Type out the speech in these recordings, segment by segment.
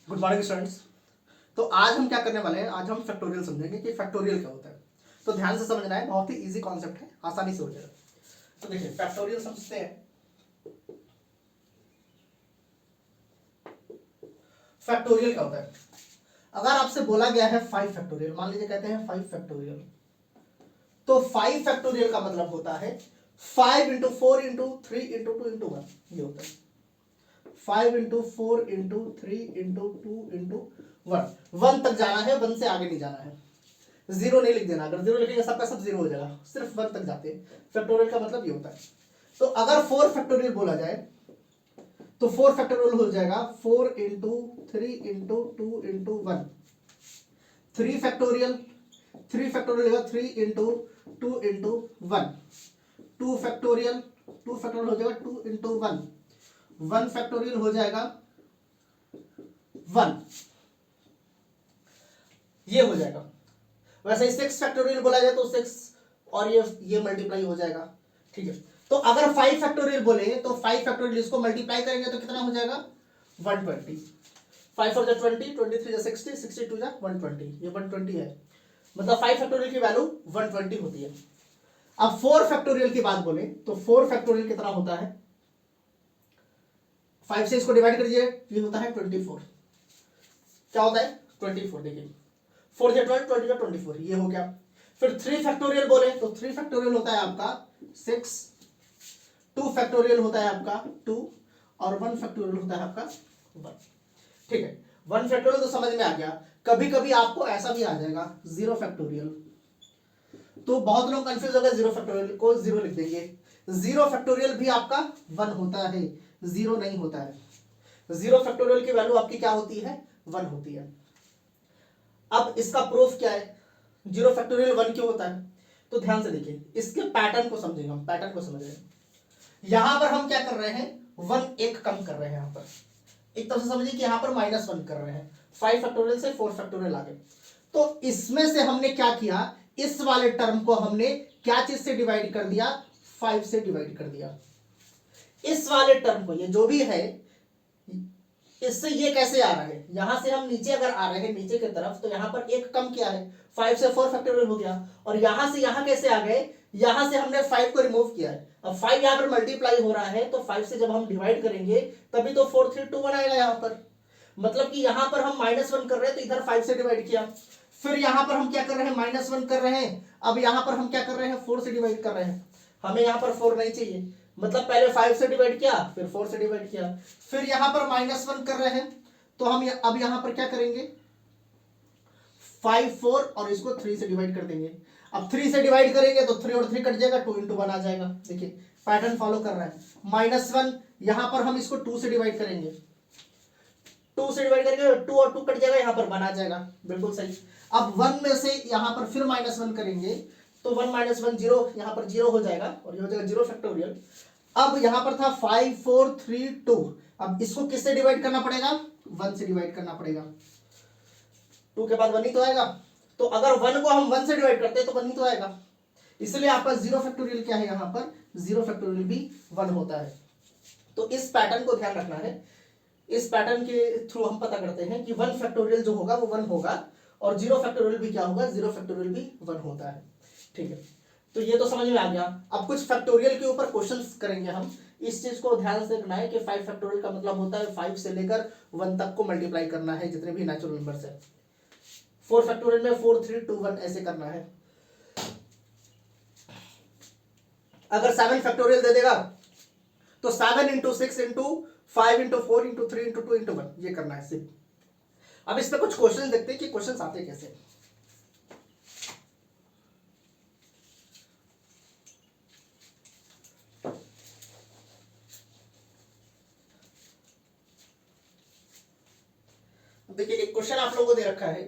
Good morning students. तो आज हम क्या करने वाले हैं, आज हम फैक्टोरियल समझेंगे कि फैक्टोरियल क्या होता है। तो ध्यान से समझना है, बहुत ही इजी कॉन्सेप्ट है, आसानी से हो जाएगा। तो देखिए फैक्टोरियल समझते हैं। फैक्टोरियल क्या होता है? अगर आपसे बोला गया है 5 फैक्टोरियल, मान लीजिए कहते हैं 5 फैक्टोरियल, तो 5 फैक्टोरियल का मतलब होता है 5 इंटू 4 इंटू 3 इंटू 2 इंटू 1। ये होता है 5 इंटू 4 इंटू 3 इंटू 2 इंटू 1 तक जाना है, 1 से आगे नहीं जाना है। जीरो नहीं लिख देना, अगर जीरो लिखेंगे सबका सब जीरो हो जाएगा, सिर्फ 1 तक जाते हैं। फैक्टोरियल का मतलब ये होता है। तो अगर 4 फैक्टोरियल बोला जाए तो 4 फैक्टोरियल हो जाएगा 4 into 3 into 2 into 1। 3 factorial, 3 factorial 3 into 2 into 1। 2 factorial, 2 factorial हो जाएगा 2 इंटू 1। 1 फैक्टोरियल हो जाएगा 1, ये हो जाएगा। वैसे 6 फैक्टोरियल बोला जाए तो 6 और ये मल्टीप्लाई हो जाएगा। ठीक है, तो अगर 5 फैक्टोरियल बोले तो 5 फैक्टोरियल इसको मल्टीप्लाई करेंगे तो कितना हो जाएगा 120। 5 4 20, 23 60, 62 120, ये 120 है। मतलब 5 फैक्टोरियल की वैल्यू 120 होती है। अब 4 फैक्टोरियल की बात बोले तो 4 फैक्टोरियल कितना होता है, 5 से इसको डिवाइड करिए, ये होता है 24। क्या होता है 24, देखिए 4 से 12, 20 का 24, ये हो गया। फिर 3 फैक्टोरियल बोले तो 3 फैक्टोरियल होता है आपका 6, 2 फैक्टोरियल होता है आपका 2 और 1 फैक्टोरियल होता है आपका 1। ठीक है, 1 फैक्टोरियल तो समझ में आ गया। कभी कभी आपको ऐसा भी आ जाएगा 0 फैक्टोरियल, तो बहुत लोग कंफ्यूज हो गए, 0 फैक्टोरियल को 0 लिख देंगे। 0 फैक्टोरियल भी आपका 1 होता है, 0 नहीं होता है। 0 फैक्टोरियल की वैल्यू आपकी क्या होती है 1 होती है। अब इसका प्रूफ क्या है, 0 फैक्टोरियल 1 क्यों होता है? तो ध्यान से देखिए, इसके पैटर्न को समझेंगे हम, पैटर्न को समझ रहे हैं। यहां पर हम क्या कर रहे हैं 1 एक कम कर रहे हैं। यहां पर एक तरह से समझिए कि यहां पर -1 कर रहे हैं, 5 फैक्टोरियल से 4 फैक्टोरियल आगे। तो इसमें से हमने क्या किया, इस वाले टर्म को हमने क्या चीज से डिवाइड कर दिया, 5 से डिवाइड कर दिया। इस वाले टर्म को, ये जो भी है, इससे ये कैसे आ रहा है, यहां से हम नीचे अगर आ रहे हैं नीचे की तरफ, तो यहां पर एक कम किया है, 5 से 4 फैक्टोरियल हो गया। और यहां से यहां कैसे आ गए, यहां से हमने 5 को रिमूव किया है। अब 5 यहां पर मल्टीप्लाई हो रहा है, तो 5 से जब हम डिवाइड करेंगे तभी तो 4 3 2 1 आएगा यहां पर। मतलब कि यहां पर हम -1 कर रहे हैं तो इधर 5 से डिवाइड किया। फिर यहां पर हम क्या कर रहे हैं -1 कर रहे हैं, अब यहां पर हम क्या कर रहे हैं 4 से डिवाइड कर रहे हैं। हमें यहां पर 4 नहीं चाहिए, मतलब पहले 5 से डिवाइड किया फिर 4 से डिवाइड किया। फिर यहां पर -1 कर रहे हैं, तो हम अब यहां पर क्या करेंगे 5 4 और इसको 3 से डिवाइड कर देंगे। अब 3 से डिवाइड करेंगे तो 3 और 3 कट जाएगा, 2 इंटू 1 आ जाएगा। देखिए पैटर्न फॉलो कर रहा है। -1 यहां पर हम इसको 2 से डिवाइड करेंगे, 2 से डिवाइड करेंगे 2 और 2 कट जाएगा, यहां पर 1 आ जाएगा, बिल्कुल सही। अब 1 में से यहां पर फिर -1 करेंगे तो 1 -1 0, यहां पर 0 हो जाएगा और ये हो जाएगा 0 फैक्टोरियल। अब यहां पर था 5 4 3 2, अब इसको किससे डिवाइड करना पड़ेगा 1 से डिवाइड करना पड़ेगा। 2 के बाद 1 ही तो आएगा, तो अगर 1 को हम 1 से डिवाइड करते हैं तो 1 ही तो आएगा। इसलिए आपका 0 फैक्टोरियल क्या है, यहां पर 0 फैक्टोरियल भी 1 होता है। तो इस पैटर्न को ध्यान रखना है। इस पैटर्न के थ्रू हम पता करते हैं कि 1 फैक्टोरियल जो होगा वो 1 होगा, और 0 फैक्टोरियल भी क्या होगा 0 फैक्टोरियल भी 1 होता है। ठीक है, तो ये तो समझ में आ गया। अब कुछ फैक्टोरियल के ऊपर क्वेश्चंस करेंगे हम। इस चीज को ध्यान से रखना है कि 5 फैक्टोरियल का मतलब होता है 5 से लेकर 1 तक को मल्टीप्लाई करना है, जितने भी नेचुरल नंबर्स है। 4 फैक्टोरियल में 4 3 2 1 ऐसे करना है। अगर 7 फैक्टोरियल दे देगा तो 7 into 6 into 5 into 4 into 3 into 2 into 1, ये करना है सिर्फ। अब इस पे कुछ क्वेश्चन देखते हैं कि क्वेश्चन आते कैसे। देखिए एक क्वेश्चन आप लोगों को दे रखा है,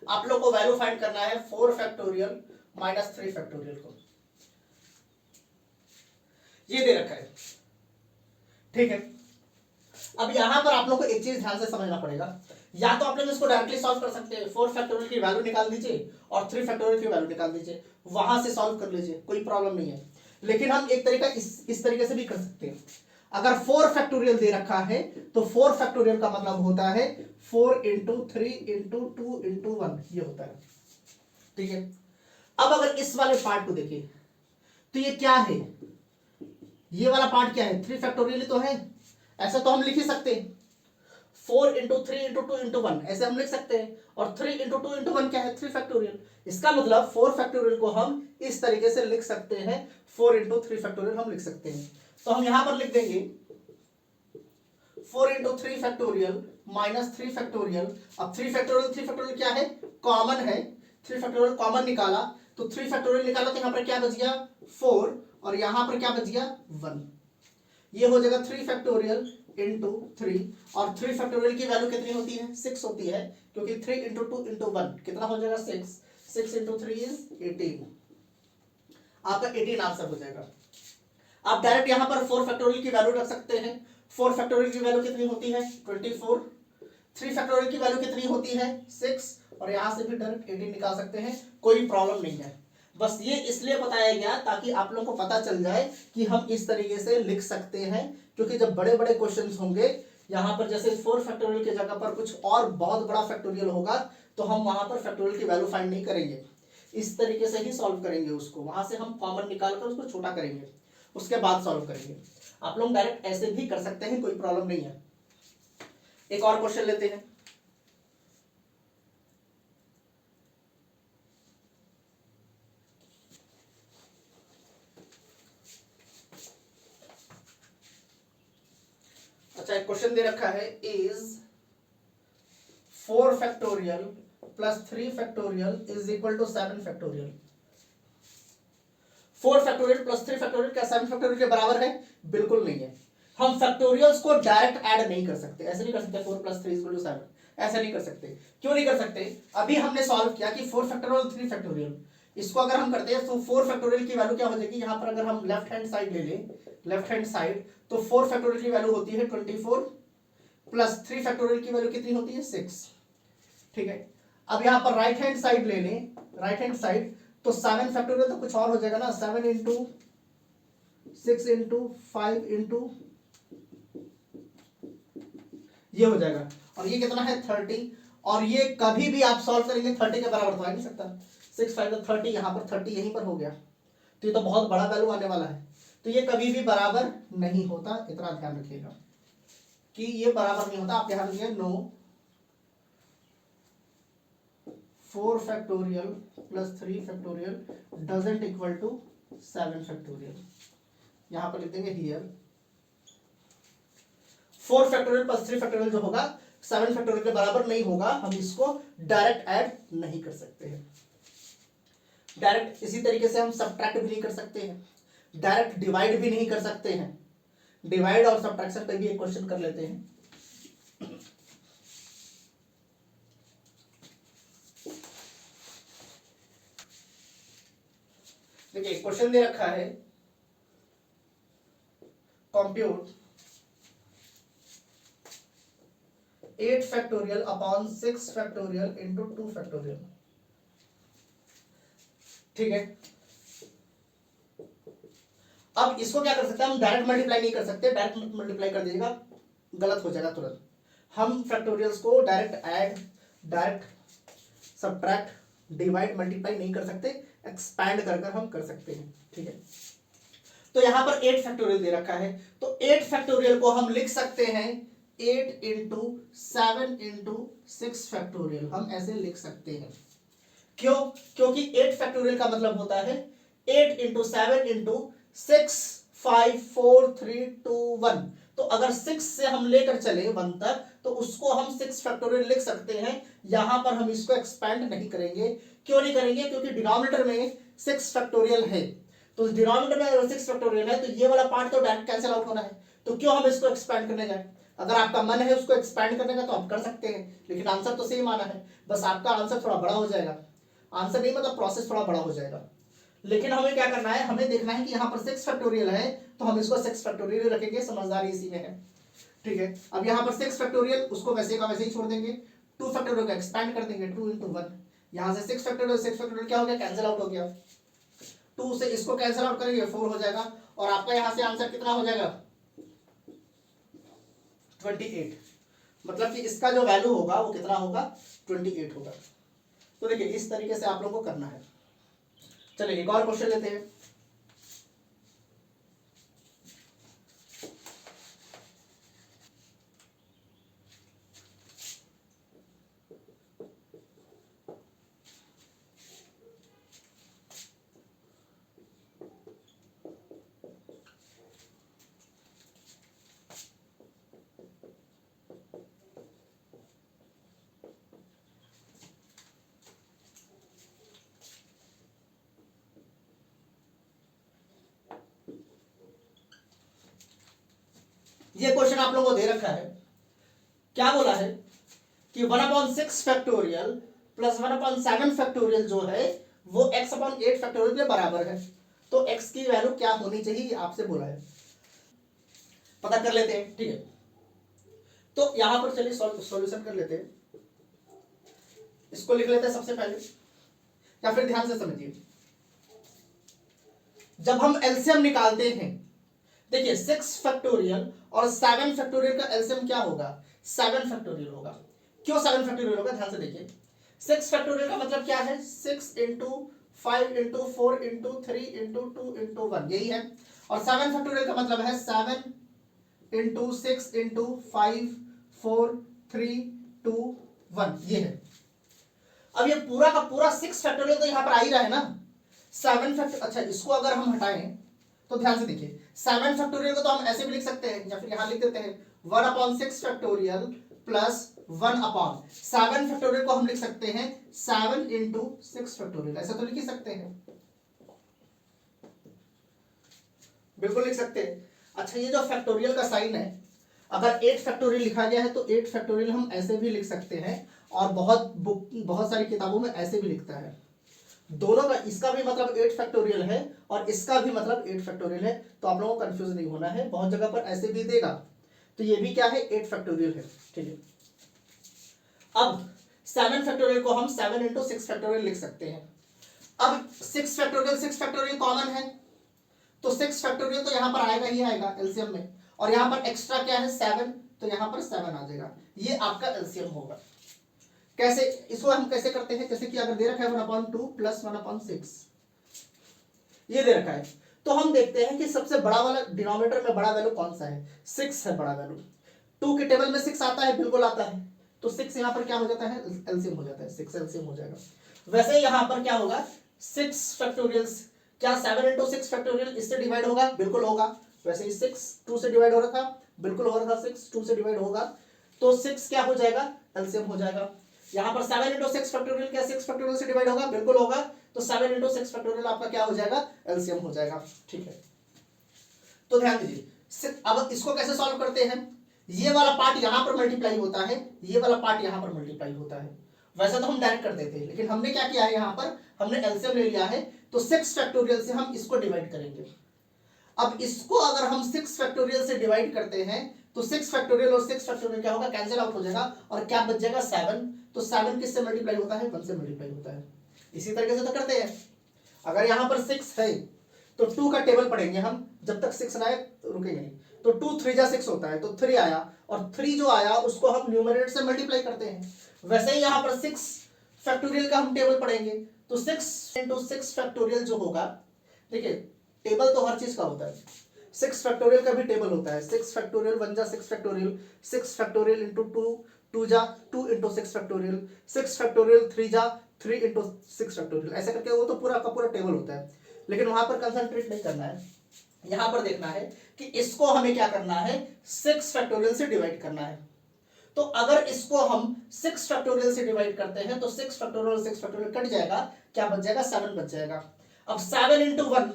आप लोग को वैल्यू फाइंड करना है 4 फैक्टोरियल -3 फैक्टोरियल को, ये दे रखा है। ठीक है, अब यहां पर आप लोग को एक चीज ध्यान से समझना पड़ेगा। या तो आप लोग इसको डायरेक्टली सॉल्व कर सकते हैं, 4 फैक्टोरियल की वैल्यू निकाल दीजिए और 3 फैक्टोरियल की वैल्यू निकाल दीजिए, वहां से सॉल्व कर लीजिए, कोई प्रॉब्लम नहीं है। लेकिन हम एक तरीका इस तरीके से भी कर सकते हैं। अगर 4 फैक्टोरियल दे रखा है तो 4 फैक्टोरियल का मतलब होता है 4 इंटू 3 इंटू 2 इंटू 1, ये होता है। ठीक है, अब अगर इस वाले पार्ट को देखें तो ये क्या है, ये वाला पार्ट क्या है, 3 फैक्टोरियल तो है, ऐसा तो हम लिख ही सकते हैं 4 इंटू 3 इंटू 2 इंटू 1, ऐसे हम लिख सकते हैं। और 3 इंटू 2 इंटू 1 क्या है, 3 फैक्टोरियल। इसका मतलब 4 फैक्टोरियल को हम इस तरीके से लिख सकते हैं, 4 इंटू 3 फैक्टोरियल हम लिख सकते हैं। तो हम यहां पर लिख देंगे 4 इंटू 3 फैक्टोरियल माइनस 3 फैक्टोरियल। अब 3 फैक्टोरियल क्या है, कॉमन है, 3 फैक्टोरियल कॉमन निकाला, तो 3 फैक्टोरियल निकाला तो यहां पर क्या बच गया 4, और यहां पर क्या बच गया 1। ये हो जाएगा 3 फैक्टोरियल इंटू 3, और 3 फैक्टोरियल की वैल्यू कितनी होती है, 6 होती है, क्योंकि 3 इंटू 2 इंटू 1 कितना हो जाएगा 6, 6 इंटू 3 इज 18, आपका 18 आंसर हो जाएगा। आप डायरेक्ट यहां पर 4 फैक्टोरियल की वैल्यू रख सकते हैं। 4 फैक्टोरियल की वैल्यू कितनी होती है 24, 3 फैक्टोरियल की वैल्यू कितनी होती है 6, और यहां से भी डायरेक्ट 18 निकाल सकते हैं, कोई प्रॉब्लम नहीं है। बस ये इसलिए बताया गया ताकि आप लोगों को पता चल जाए कि हम इस तरीके से लिख सकते हैं, क्योंकि जब बड़े बड़े क्वेश्चंस होंगे यहां पर, जैसे 4 फैक्टोरियल की जगह पर कुछ और बहुत बड़ा फैक्टोरियल होगा, तो हम वहां पर फैक्टोरियल की वैल्यू फाइंड नहीं करेंगे, इस तरीके से ही सॉल्व करेंगे उसको, वहां से हम कॉमन निकाल कर उसको छोटा करेंगे, उसके बाद सॉल्व करेंगे। आप लोग डायरेक्ट ऐसे भी कर सकते हैं, कोई प्रॉब्लम नहीं है। एक और क्वेश्चन लेते हैं। अच्छा, एक क्वेश्चन दे रखा है, is 4 factorial plus 3 factorial is equal to 7 factorial. 4 factorial plus 3 factorial क्या 7 फैक्टोरियल के बराबर है, बिल्कुल नहीं है। हम फैक्टोरियल्स को डायरेक्ट ऐड नहीं कर सकते, ऐसे नहीं कर सकते 4 प्लस 3 इक्वल टू 7, ऐसे नहीं कर सकते। क्यों नहीं कर सकते, अभी हमने सॉल्व किया कि 4 फैक्टोरियल 3 फैक्टोरियल, इसको अगर हम करते हैं तो 4 फैक्टोरियल की वैल्यू क्या हो जाएगी, यहां पर अगर हम लेफ्ट हैंड साइड ले लें, लेफ्ट हैंड साइड, तो 4 फैक्टोरियल की वैल्यू होती है 24, प्लस 3 फैक्टोरियल की वैल्यू कितनी होती है 6। ठीक है, अब यहां पर राइट हैंड साइड ले लें, राइट हैंड साइड, तो 7 फैक्टोरियल तो कुछ और हो जाएगा ना, 7 इंटू 6 इंटू 5 इंटू, ये हो जाएगा, और ये कितना है 30, और ये कभी भी आप सॉल्व करेंगे 30 के बराबर तो आ नहीं सकता, 6 5 30, यहां पर 30 यहीं पर हो गया, तो ये तो बहुत बड़ा वैल्यू आने वाला है, तो ये कभी भी बराबर नहीं होता, इतना ध्यान रखिएगा कि ये बराबर नहीं होता। आप ध्यान रखिए, no 4 factorial plus 3 factorial doesn't equal to 7 factorial, यहां पर लिख देंगे हियर 4 फैक्टोरियल प्लस 3 फैक्टोरियल जो होगा 7 फैक्टोरियल के बराबर नहीं होगा, हम इसको डायरेक्ट ऐड नहीं कर सकते हैं। डायरेक्ट इसी तरीके से हम सब्ट्रैक्ट भी नहीं कर सकते हैं, डायरेक्ट डिवाइड भी नहीं कर सकते हैं। डिवाइड और सब्ट्रैक्शन पे भी एक क्वेश्चन कर लेते हैं। देखिए क्वेश्चन दे रखा है, compute 8 factorial upon 6 factorial into 2 factorial. ठीक है, अब इसको क्या कर सकते हैं, हम डायरेक्ट मल्टीप्लाई नहीं कर सकते, डायरेक्ट मल्टीप्लाई कर दीजिएगा गलत हो जाएगा तुरंत। हम फैक्टोरियल्स को direct add, direct subtract, divide, multiply नहीं कर सकते, एक्सपैंड कर हम कर सकते हैं। ठीक है, तो यहां पर 8 फैक्टोरियल दे रखा है, तो 8 फैक्टोरियल को हम लिख सकते हैं 8 इंटू 7 इंटू 6 फैक्टोरियल, हम ऐसे लिख सकते हैं। क्यों, क्योंकि 8 फैक्टोरियल का मतलब होता है 8 इंटू 7 इंटू 6 5 4 3 2 1, तो अगर 6 से हम लेकर चले 1 तक तो उसको हम 6 फैक्टोरियल लिख सकते हैं। यहां पर हम इसको एक्सपैंड नहीं करेंगे। क्यों नहीं करेंगे, क्योंकि डिनोमिनेटर में 6 फैक्टोरियल है, तो डिनोमिनेटर में अगर 6 फैक्टोरियल है तो ये वाला पार्ट तो डायरेक्ट कैंसिल आउट होना है, तो क्यों हम इसको एक्सपैंड करने जाए। अगर आपका मन है उसको एक्सपैंड करने का तो आप कर सकते हैं, लेकिन आंसर तो सेम आना है, बस आपका आंसर थोड़ा बड़ा हो जाएगा, आंसर नहीं मतलब प्रोसेस थोड़ा बड़ा हो जाएगा। लेकिन हमें क्या करना है, हमें देखना है कि यहाँ पर 6 फैक्टोरियल है तो हम इसको 6 फैक्टोरियल रखेंगे, समझदारी इसी में है। ठीक है, अब यहाँ पर 6 फैक्टोरियल उसको वैसे का वैसे ही छोड़ देंगे, 2 फैक्टोरियल को एक्सपैंड कर देंगे 2 इंटू 1, यहाँ से 6 फैक्टोरियल क्या हो गया, कैंसिल आउट हो गया, 2 से इसको कैंसिल आउट करेंगे 4 हो जाएगा, और आपका यहाँ से आंसर कितना हो जाएगा 28, मतलब कि इसका जो वैल्यू होगा वो कितना होगा, 28 होगा। तो देखिए इस तरीके से आप लोगों को करना है। चलिए एक और क्वेश्चन लेते हैं। ये क्वेश्चन आप लोगों को दे रखा है, क्या बोला है कि 1/6 फैक्टोरियल प्लस 1/7 फैक्टोरियल जो है वो x/8 फैक्टोरियल के बराबर है। तो x की वैल्यू क्या होनी चाहिए आपसे बोला है, पता कर लेते हैं। ठीक है, तो यहां पर चलिए सॉल्यूशन कर लेते हैं। इसको लिख लेते हैं सबसे पहले, या फिर ध्यान से समझिए। जब हम एलसीएम निकालते हैं, देखिए 6 फैक्टोरियल और 7 फैक्टोरियल का एलसीएम क्या होगा, 7 फैक्टोरियल होगा। क्यों 7 फैक्टोरियल होगा, ध्यान से देखिए। 6 फैक्टोरियल का मतलब क्या है, 6 into 5 into 4 into 3 into 2 into 1, यही है। और 7 फैक्टोरियल का मतलब है 7 इंटू 6 इंटू 5 4 3 2 1, ये है। अब ये पूरा का पूरा 6 फैक्टोरियल तो यहां पर आ ही रहा है ना। 7 फैक्टर, अच्छा इसको अगर हम हटाएं तो ध्यान से देखिए, 7 फैक्टोरियल को तो हम ऐसे भी लिख सकते हैं, या फिर यहां लिख देते हैं 1/6 फैक्टोरियल प्लस 1/7 फैक्टोरियल को हम लिख सकते हैं 7 इंटू 6 फैक्टोरियल, ऐसा तो लिख ही सकते हैं, बिल्कुल लिख सकते हैं। अच्छा ये जो फैक्टोरियल का साइन है, अगर 8 फैक्टोरियल लिखा गया है तो 8 फैक्टोरियल हम ऐसे भी लिख सकते हैं, और बहुत सारी किताबों में ऐसे भी लिखता है। दोनों का, इसका भी मतलब 8 फैक्टोरियल है और इसका भी मतलब 8 फैक्टोरियल है, तो आप लोगों को कंफ्यूज नहीं होना है, बहुत जगह पर ऐसे भी देगा। तो ये भी क्या है, 8 फैक्टोरियल है। ठीक है, अब 7 फैक्टोरियल को हम 7 इंटू 6 फैक्टोरियल लिख सकते हैं। अब 6 फैक्टोरियल कॉमन है, तो 6 फैक्टोरियल तो यहां पर आएगा ही आएगा एलसीएम में, और यहां पर एक्स्ट्रा क्या है 7, तो यहां पर 7 आ जाएगा, ये आपका एलसीएम होगा। कैसे, इसको हम कैसे करते हैं, जैसे कि अगर दे रखा है 1/2 प्लस 1/6, ये दे रखा है, तो हम देखते हैं कि सबसे बड़ा वाला डिनोमिनेटर में बड़ा वैल्यू कौन सा है, 6 है बड़ा वैल्यू। 2 के टेबल में 6 आता है, बिल्कुल आता है, तो 6 यहां पर क्या हो जाता है, एलसीएम हो जाता है, 6 एलसीएम हो जाएगा। वैसे यहां पर क्या होगा, 6 फैक्टोरियल्स, क्या 7 इंटू 6 फैक्टोरियल इससे डिवाइड होगा, बिल्कुल होगा। वैसे ही 6 2 से डिवाइड हो रहा था, बिल्कुल हो रहा था, 6 2 से डिवाइड होगा, तो 6 क्या हो जाएगा, एलसीएम हो जाएगा। यहां पर 7 इंटू 6 फैक्टोरियल क्या 6 फैक्टोरियल से डिवाइड होगा, बिल्कुल होगा, तो 7 इंटू 6 फैक्टोरियल आपका क्या हो जाएगा, एलसीएम हो जाएगा। ठीक है, तो ध्यान दीजिए। अब इसको कैसे सॉल्व करते हैं, ये वाला पार्ट यहां पर मल्टीप्लाई होता है, ये वाला पार्ट यहां पर मल्टीप्लाई होता है। वैसे तो हम डायरेक्ट कर देते हैं, लेकिन हमने क्या किया है, यहां पर हमने एलसीएम ले लिया है, तो 6 फैक्टोरियल से हम इसको डिवाइड करेंगे। अब इसको अगर हम 6 फैक्टोरियल से डिवाइड करते हैं, तो 6 फैक्टोरियल और 6 फैक्टोरियल क्या होगा, कैंसिल आउट हो जाएगा, और क्या बच जाएगा 7। तो 7 किससे मल्टीप्लाई होता है, 1 से मल्टीप्लाई होता है। इसी तरीके से तो करते हैं। अगर यहां पर 6 है तो 2 का टेबल पढ़ेंगे हम, जब तक 6 ना आए तो रुकेंगे नहीं। तो 2 3 जा 6 होता है, तो 3 आया, और 3 जो आया उसको हम न्यूमरेटर से मल्टीप्लाई करते हैं। वैसे ही यहां पर 6 फैक्टोरियल का हम टेबल पढ़ेंगे, तो 6 इंटू 6 फैक्टोरियल जो होगा, देखिए टेबल तो हर चीज का होता है, 6 फैक्टोरियल का भी टेबल होता है। 6 फैक्टोरियल 1 जा 6 फैक्टोरियल, 6 फैक्टोरियल इंटू 2 2 जा 2 इंटू 6 फैक्टोरियल, 6 फैक्टोरियल 3 जा 3 इंटू 6 फैक्टोरियल, ऐसे करके वो तो पूरा का पूरा टेबल होता है। लेकिन वहां पर कंसंट्रेट नहीं करना है, यहां पर देखना है कि इसको हमें क्या करना है, 6 फैक्टोरियल से डिवाइड करना है। तो अगर इसको हम 6 फैक्टोरियल से डिवाइड करते हैं, तो 6 फैक्टोरियल 6 फैक्टोरियल कट जाएगा, क्या बच जाएगा, 7 बच जाएगा। अब 7 इंटू 1,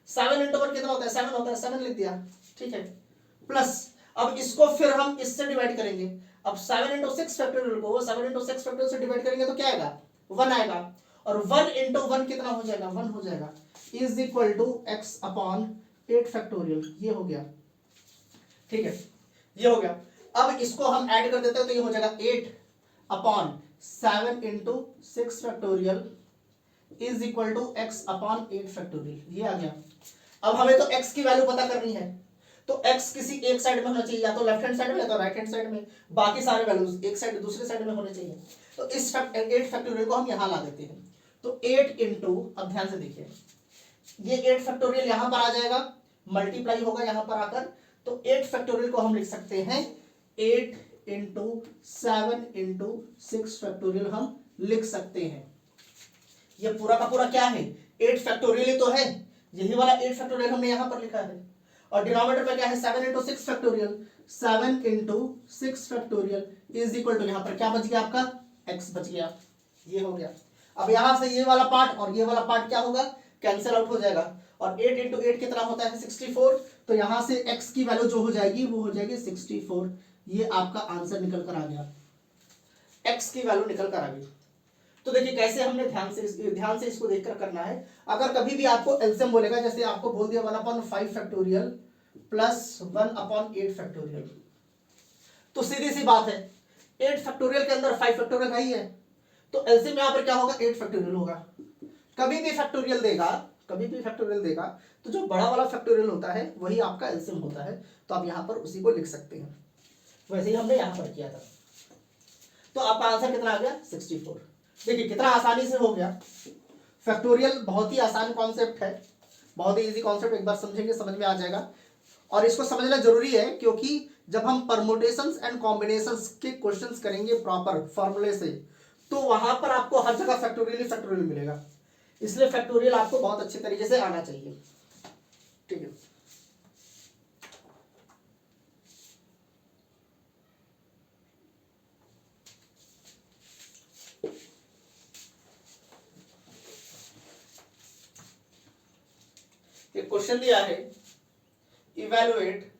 7 इंटू 1 कितना होता है, 7 होता है, 7 लिख दिया, ठीक है। प्लस अब इसको फिर हम इससे डिवाइड करेंगे। अब 7 इंटू 6 फैक्टोरियल को 7 इंटू 6 फैक्टोरियल से डिवाइड करेंगे तो क्या आएगा, 1 आएगा, और 1 इंटू 1 कितना हो जाएगा, 1 हो जाएगा, is equal to x upon 8 factorial, ये हो गया, ठीक है, ये हो गया। अब इसको हम ऐड कर देते हैं, तो ये हो जाएगा 8 upon 7 into 6 factorial is equal to x upon 8 factorial, ये आ गया। अब हमें तो x की वैल्यू पता करनी है, तो x किसी एक साइड में होना चाहिए, या तो लेफ्ट हैंड साइड में या तो राइट हैंड साइड में, बाकी सारे वैल्यूज एक साइड दूसरे साइड में होने चाहिए। तो इस 8 फैक्टोरियल को हम यहाँ ला देते हैं। तो 8 इंटू, अब ध्यान से देखिए, ये 8 फैक्टोरियल यहाँ पर आ जाएगा, मल्टीप्लाई होगा यहाँ पर आकर। तो 8 फैक्टोरियल को हम लिख सकते हैं 8 इंटू 7 इंटू 6 फैक्टोरियल हम लिख सकते हैं। ये पूरा का पूरा क्या है, 8 फैक्टोरियल ही तो है, यही वाला 8 फैक्टोरियल हमने यहाँ पर लिखा है। और डिनोमिनेटर में क्या है, 7 into 6 factorial, 7 into 6 factorial is equal to, यहाँ पर क्या बच गया आपका, x बच गया, ये हो गया। अब यहाँ से ये वाला पार्ट और ये वाला पार्ट क्या होगा, कैंसिल आउट हो जाएगा। और 8 इंटू 8 कितना होता है, 64। तो यहाँ से x की वैल्यू जो हो जाएगी वो हो जाएगी 64। ये आपका आंसर निकल कर आ गया, x की वैल्यू निकल कर आ गई। तो देखिए कैसे हमने ध्यान से इसको देखकर करना है। अगर कभी भी आपको एलसीएम बोलेगा, जैसे आपको बोल दिया 1/5 फैक्टोरियल प्लस 1/8 फैक्टोरियल, तो सीधी सी बात है 8 फैक्टोरियल के अंदर 5 फैक्टोरियल है ही है, तो एलसीएम यहाँ पर क्या होगा, 8 फैक्टोरियल होगा। कभी भी फैक्टोरियल देगा तो जो बड़ा वाला फैक्टोरियल होता है वही आपका एलसीएम होता है। तो आप यहाँ पर उसी को लिख सकते हैं, वैसे ही हमने यहाँ पर किया था। तो आपका आंसर कितना आ गया, 64। देखिए कितना आसानी से हो गया। फैक्टोरियल बहुत ही आसान कॉन्सेप्ट है, बहुत ही इजी कॉन्सेप्ट, एक बार समझेंगे समझ में आ जाएगा। और इसको समझना जरूरी है, क्योंकि जब हम परमुटेशंस एंड कॉम्बिनेशंस के क्वेश्चंस करेंगे प्रॉपर फॉर्मूले से, तो वहां पर आपको हर जगह फैक्टोरियल मिलेगा। इसलिए फैक्टोरियल आपको बहुत अच्छे तरीके से आना चाहिए, ठीक है। एक क्वेश्चन दिया है, evaluate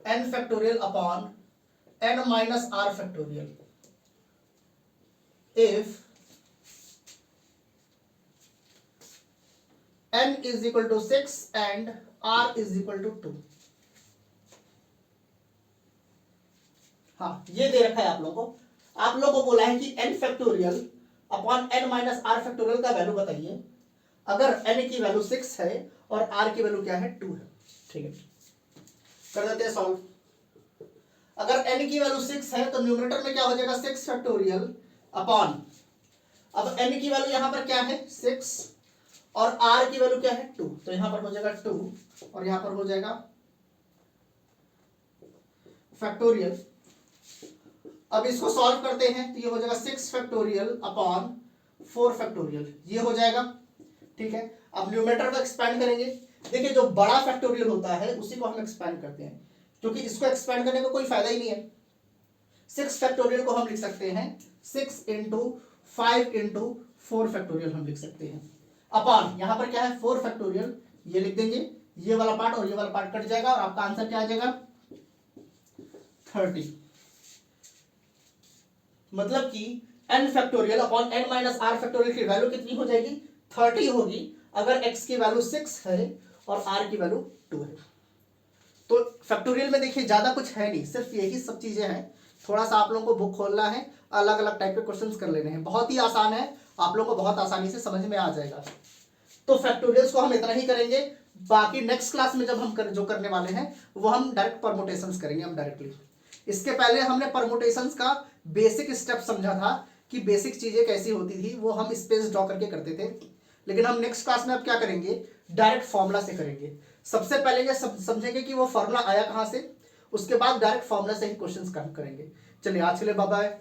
n factorial upon n minus r factorial if n is equal to 6 and r is equal to 2। हाँ, ये दे रखा है आप लोगों को। आप लोगों को बोला है कि n factorial upon n minus r factorial का वैल्यू बताइए। अगर n की वैल्यू 6 है और r की वैल्यू क्या है, 2 है, ठीक है, कर देते हैं सॉल्व। अगर n की वैल्यू 6 है तो न्यूमरेटर में क्या हो जाएगा, 6 फैक्टोरियल अपॉन, अब n की वैल्यू यहां पर क्या है, 6, और r की वैल्यू क्या है, 2, तो यहां पर हो जाएगा 2 और यहां पर हो जाएगा फैक्टोरियल। अब इसको सॉल्व करते हैं तो ये हो जाएगा 6 फैक्टोरियल अपॉन 4 फैक्टोरियल, ये हो जाएगा, ठीक है। अब न्यूमरेटर को एक्सपैंड करेंगे। देखिए जो बड़ा फैक्टोरियल होता है उसी को हम एक्सपैंड करते हैं, क्योंकि इसको एक्सपैंड करने का कोई फायदा ही नहीं है। 6 फैक्टोरियल को हम लिख सकते हैं 6 इंटू 5 इंटू 4 फैक्टोरियल हम लिख सकते हैं, अपॉन यहां पर क्या है, 4 फैक्टोरियल, ये लिख देंगे, ये वाला पार्ट और ये वाला पार्ट कट जाएगा और आपका आंसर क्या आ जाएगा, 30। मतलब कि n factorial upon n minus r factorial की वैल्यू कितनी हो जाएगी, 30 होगी, अगर x की वैल्यू 6 है और r की वैल्यू 2 है। तो फैक्टोरियल में देखिए ज्यादा कुछ है नहीं, सिर्फ यही सब चीजें हैं। थोड़ा सा आप लोगों को बुक खोलना है, अलग अलग टाइप के क्वेश्चंस कर लेने हैं, बहुत ही आसान है, आप लोगों को बहुत आसानी से समझ में आ जाएगा। तो फैक्टोरियल्स को हम इतना ही करेंगे, बाकी नेक्स्ट क्लास में जब हम जो करने वाले हैं वो हम डायरेक्ट परमुटेशंस करेंगे हम डायरेक्टली। इसके पहले हमने परमुटेशंस का बेसिक स्टेप समझा था कि बेसिक चीजें कैसी होती थी, वो हम स्पेस ड्रॉ करके करते थे। लेकिन हम नेक्स्ट क्लास में अब क्या करेंगे, डायरेक्ट फॉर्मूला से करेंगे। सबसे पहले ये समझेंगे कि वो फॉर्मूला आया कहां से, उसके बाद डायरेक्ट फॉर्मूला से ही क्वेश्चंस करेंगे। चलिए आज के लिए बाय बाय।